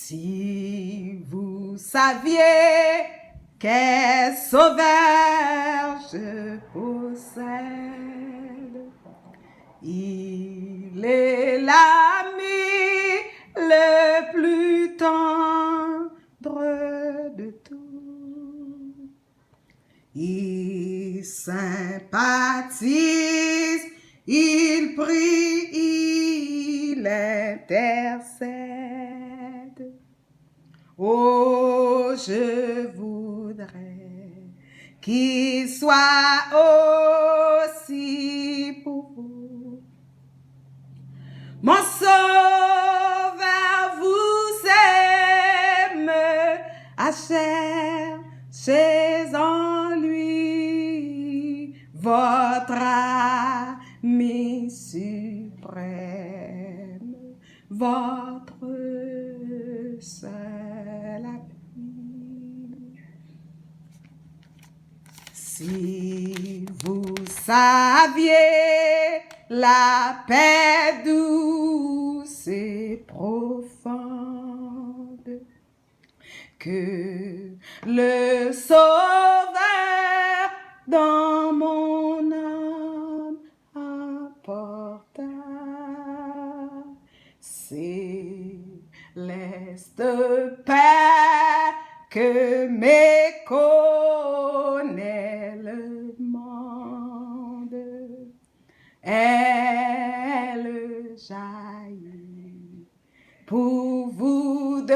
Si vous saviez quel sauveur je possède, il est l'ami le plus tendre de tous. Il sympathise, il prie, il intercède. Oh, je voudrais qu'il soit aussi pour vous. Mon sauveur vous aime, cherchez en lui votre ami suprême, votre seul appui. Si vous saviez la paix douce et profonde que le Sauveur dans mon âme apporta, céleste paix que méconnaît le monde, elle jaillit pour vous de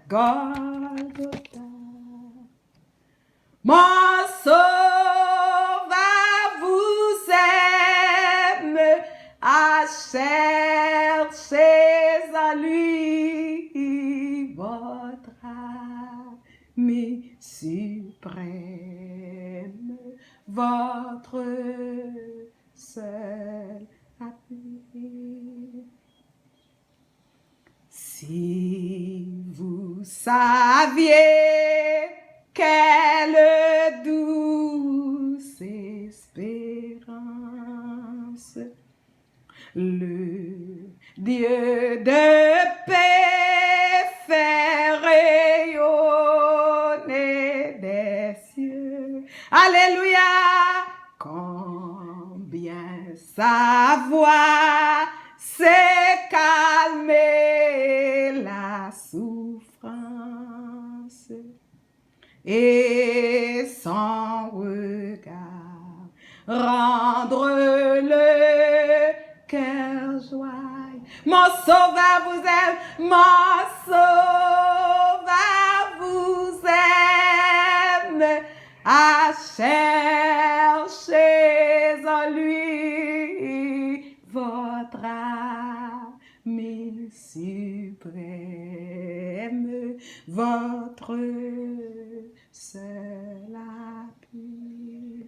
Golgotha. Mon sauveur vous aime, cherchez en lui votre ami suprême, votre seul appui. Si vous saviez quelle douce espérance le Dieu de paix fait rayonner des cieux. Alléluia! Combien sa voix sait calmer la souffrance et son regard rendre le cœur joyeux. Mon sauveur vous aime, mon sauveur vous aime, cherchez en lui votre ami suprême, votre seul appui.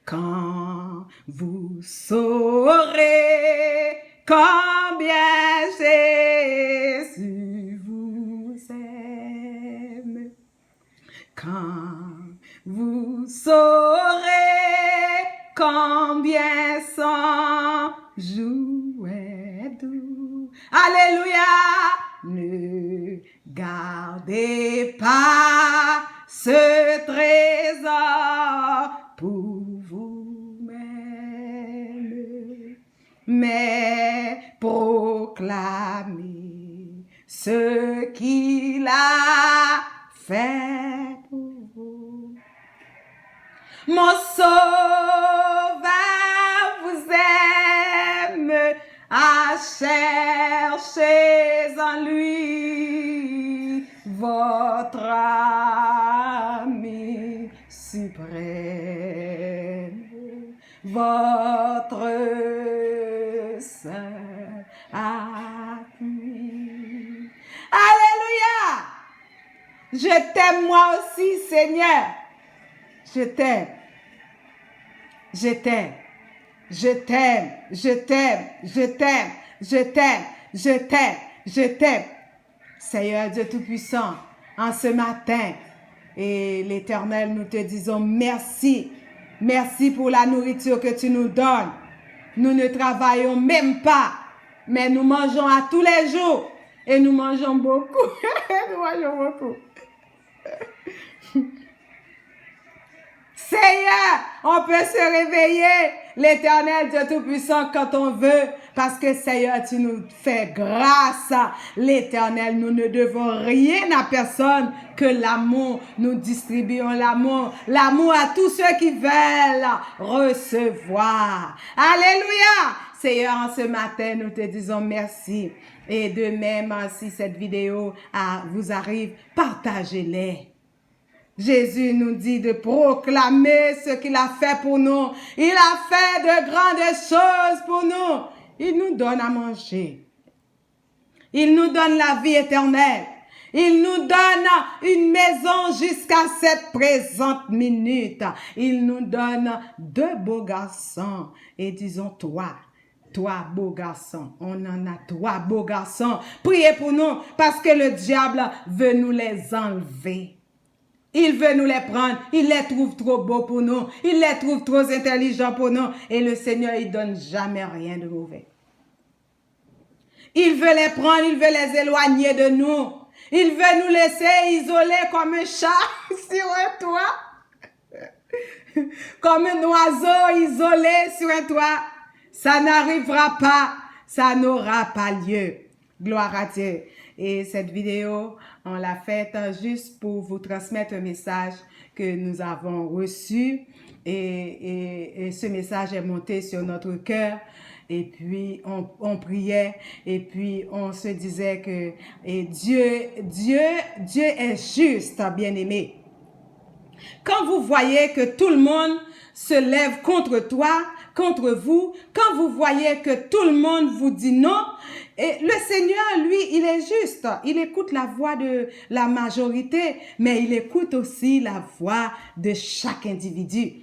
Quand vous saurez combien Jésus vous aime, quand vous saurez combien son joug est doux. Alléluia! Ne gardez pas ce trésor pour vous-même, mais proclamez ce qu'il a fait pour vous. Mon sauveur vous aime, cherchez en lui votre ami suprême, votre seul appui. Alléluia! Je t'aime moi aussi, Seigneur. Je t'aime. Je t'aime. Je t'aime. Je t'aime. Je t'aime. Je t'aime. Je t'aime. Je t'aime. Seigneur Dieu Tout-Puissant, en ce matin, et l'Éternel, nous te disons merci. Merci pour la nourriture que tu nous donnes. Nous ne travaillons même pas, mais nous mangeons à tous les jours. Et nous mangeons beaucoup. Nous mangeons beaucoup. Seigneur, on peut se réveiller, l'Éternel Dieu Tout-Puissant, quand on veut, parce que Seigneur, tu nous fais grâce. L'Éternel, nous ne devons rien à personne que l'amour. Nous distribuons l'amour. L'amour à tous ceux qui veulent recevoir. Alléluia. Seigneur, en ce matin, nous te disons merci. Et de même, si cette vidéo vous arrive, partagez-les. Jésus nous dit de proclamer ce qu'il a fait pour nous. Il a fait de grandes choses pour nous. Il nous donne à manger. Il nous donne la vie éternelle. Il nous donne une maison jusqu'à cette présente minute. Il nous donne 2 beaux garçons. Et disons toi, beau garçon. On en a 3 beaux garçons. Priez pour nous parce que le diable veut nous les enlever. Il veut nous les prendre. Il les trouve trop beaux pour nous. Il les trouve trop intelligents pour nous. Et le Seigneur, il donne jamais rien de mauvais. Il veut les prendre. Il veut les éloigner de nous. Il veut nous laisser isolés comme un chat sur un toit. Comme un oiseau isolé sur un toit. Ça n'arrivera pas. Ça n'aura pas lieu. Gloire à Dieu. Et cette vidéo, on l'a faite juste pour vous transmettre un message que nous avons reçu. Et ce message est monté sur notre cœur. Et puis, on priait. Et puis, on se disait que Dieu est juste, bien-aimé. Quand vous voyez que tout le monde se lève contre toi, contre vous, quand vous voyez que tout le monde vous dit non, et le Seigneur, lui, il est juste. Il écoute la voix de la majorité, mais il écoute aussi la voix de chaque individu.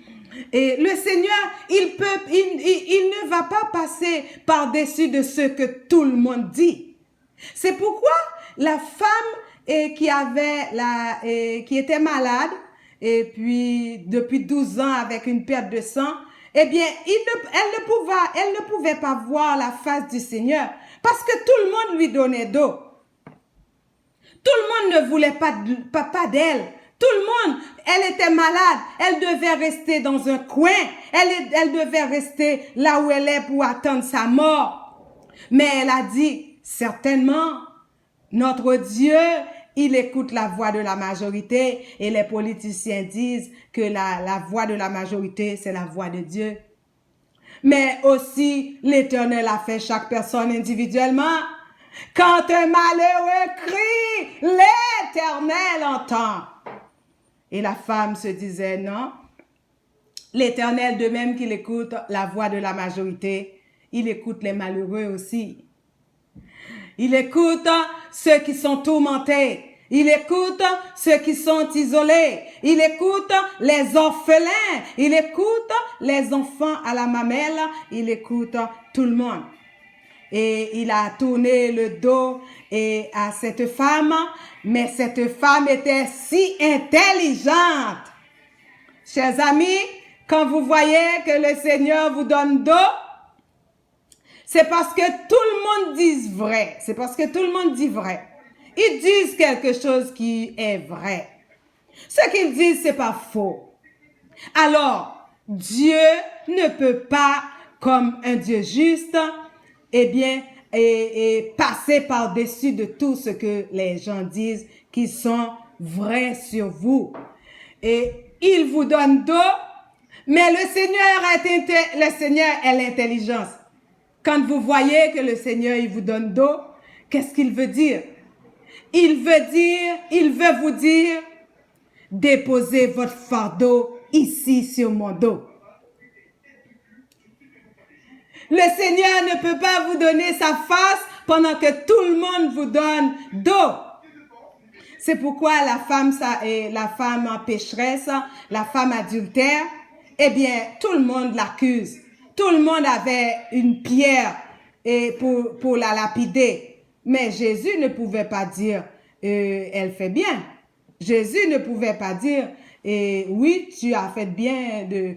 Et le Seigneur, il ne va pas passer par-dessus de ce que tout le monde dit. C'est pourquoi la femme qui était malade, et puis depuis 12 ans avec une perte de sang, eh bien, elle ne pouvait pas voir la face du Seigneur parce que tout le monde lui donnait d'eau. Tout le monde ne voulait pas d'elle. Tout le monde, elle était malade. Elle devait rester dans un coin. Elle devait rester là où elle est pour attendre sa mort. Mais elle a dit, certainement, notre Dieu, il écoute la voix de la majorité et les politiciens disent que la voix de la majorité, c'est la voix de Dieu. Mais aussi, l'Éternel a fait chaque personne individuellement. Quand un malheureux crie, l'Éternel entend. Et la femme se disait, non, l'Éternel, de même qu'il écoute la voix de la majorité, il écoute les malheureux aussi. Il écoute ceux qui sont tourmentés. Il écoute ceux qui sont isolés. Il écoute les orphelins. Il écoute les enfants à la mamelle. Il écoute tout le monde. Et il a tourné le dos à cette femme. Mais cette femme était si intelligente. Chers amis, quand vous voyez que le Seigneur vous donne dos, c'est parce que tout le monde dit vrai. C'est parce que tout le monde dit vrai. Ils disent quelque chose qui est vrai. Ce qu'ils disent, c'est pas faux. Alors, Dieu ne peut pas, comme un Dieu juste, passer par-dessus de tout ce que les gens disent qui sont vrais sur vous. Et il vous donne d'eau, mais le Seigneur est l'intelligence. Quand vous voyez que le Seigneur, il vous donne d'eau, qu'est-ce qu'il veut dire? Il veut vous dire, déposez votre fardeau ici sur mon dos. Le Seigneur ne peut pas vous donner sa face pendant que tout le monde vous donne d'eau. C'est pourquoi la femme pécheresse, la femme adultère, eh bien, tout le monde l'accuse. Tout le monde avait une pierre pour la lapider. Mais Jésus ne pouvait pas dire, elle fait bien. Jésus ne pouvait pas dire, et oui, tu as fait bien de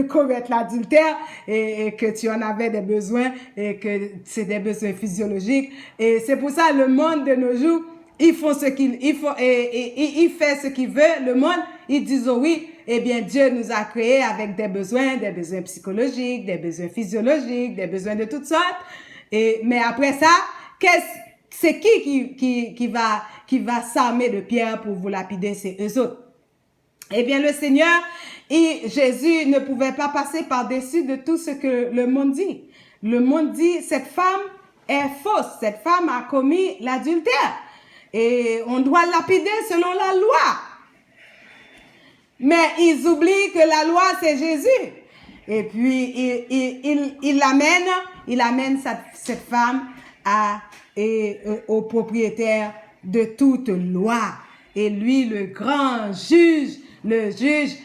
commettre l'adultère et que tu en avais des besoins et que c'est des besoins physiologiques. Et c'est pour ça le monde de nos jours, ils font ce qu'ils font et il fait ce qu'il veut. Le monde, ils disent oh oui, eh bien Dieu nous a créés avec des besoins psychologiques, des besoins physiologiques, des besoins de toutes sortes. Mais après ça, c'est qui va s'armer de pierre pour vous lapider, c'est eux autres. Eh bien, le Seigneur et Jésus ne pouvaient pas passer par-dessus de tout ce que le monde dit. Le monde dit, cette femme est fausse, cette femme a commis l'adultère. Et on doit lapider selon la loi. Mais ils oublient que la loi, c'est Jésus. Et puis, il amène cette femme au propriétaire de toute loi. Et lui, le grand juge,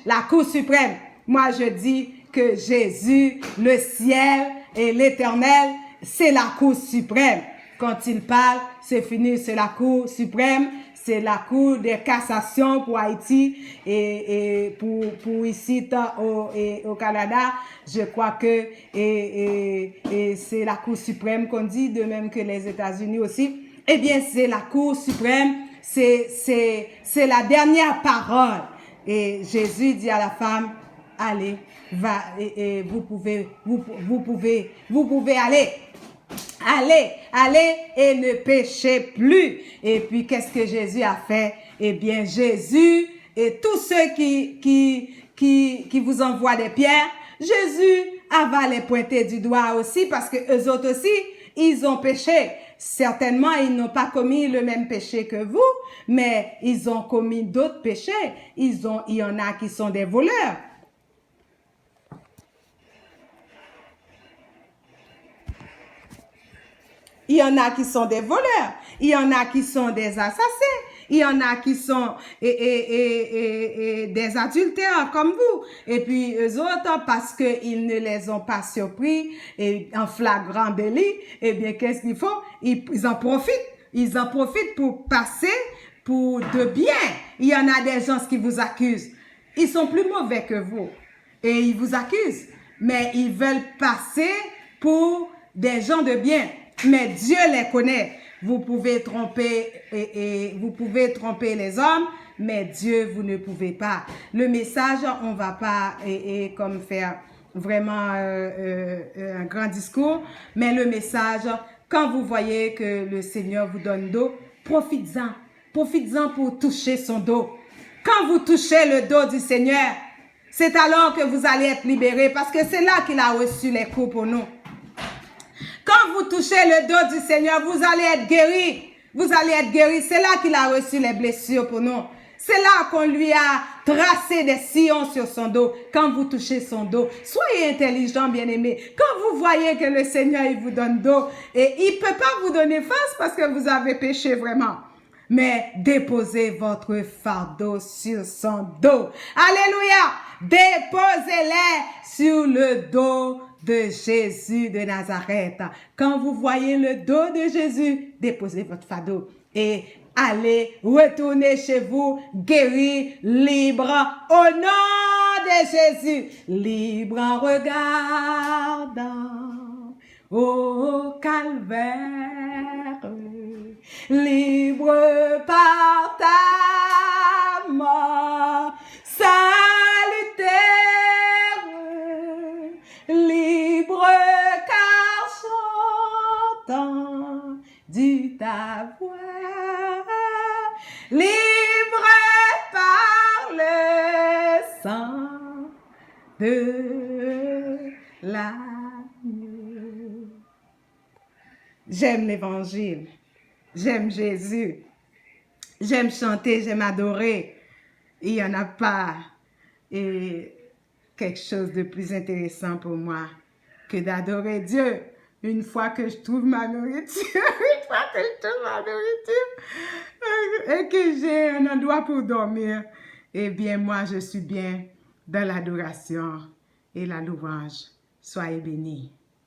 la Cour suprême. Moi, je dis que Jésus, le ciel et l'éternel, c'est la Cour suprême. Quand il parle, c'est fini, c'est la Cour suprême, c'est la Cour de cassation pour Haïti et pour ici au Canada. Je crois que c'est la Cour suprême qu'on dit, de même que les États-Unis aussi. Eh bien, c'est la Cour suprême, c'est la dernière parole. Et Jésus dit à la femme, allez, va, et vous pouvez aller. Allez et ne péchez plus. Et puis, qu'est-ce que Jésus a fait? Eh bien, Jésus et tous ceux qui vous envoient des pierres, Jésus va les pointer du doigt aussi parce que eux autres aussi, ils ont péché. Certainement, ils n'ont pas commis le même péché que vous, mais ils ont commis d'autres péchés. Il y en a qui sont des voleurs. Il y en a qui sont des voleurs. Il y en a qui sont des assassins. Il y en a qui sont des adultères comme vous. Et puis, eux autres, parce qu'ils ne les ont pas surpris et en flagrant délit, eh bien, qu'est-ce qu'ils font? Ils en profitent. Ils en profitent pour passer pour de bien. Il y en a des gens qui vous accusent. Ils sont plus mauvais que vous. Et ils vous accusent. Mais ils veulent passer pour des gens de bien. Mais Dieu les connaît. Vous pouvez tromper vous pouvez tromper les hommes, mais Dieu, vous ne pouvez pas. Le message, on va pas comme faire vraiment un grand discours, mais le message, quand vous voyez que le Seigneur vous donne dos, profites-en. Profites-en pour toucher son dos. Quand vous touchez le dos du Seigneur, c'est alors que vous allez être libérés parce que c'est là qu'il a reçu les coups pour nous. Quand vous touchez le dos du Seigneur, vous allez être guéris. Vous allez être guéris. C'est là qu'il a reçu les blessures pour nous. C'est là qu'on lui a tracé des sillons sur son dos. Quand vous touchez son dos, soyez intelligents, bien-aimés. Quand vous voyez que le Seigneur, il vous donne dos, et il ne peut pas vous donner face parce que vous avez péché vraiment. Mais déposez votre fardeau sur son dos. Alléluia! Déposez-les sur le dos de Jésus de Nazareth. Quand vous voyez le dos de Jésus, déposez votre fardeau et allez retourner chez vous, guéri, libre, au nom de Jésus. Libre en regardant au calvaire, libre par ta mort salutaire, libre car chantant du ta voix, libre par le sang de l'agneau. J'aime l'évangile, j'aime Jésus, j'aime chanter, j'aime adorer. Il n'y en a pas quelque chose de plus intéressant pour moi que d'adorer Dieu. Une fois que je trouve ma nourriture, et que j'ai un endroit pour dormir, eh bien moi je suis bien dans l'adoration et la louange. Soyez bénis.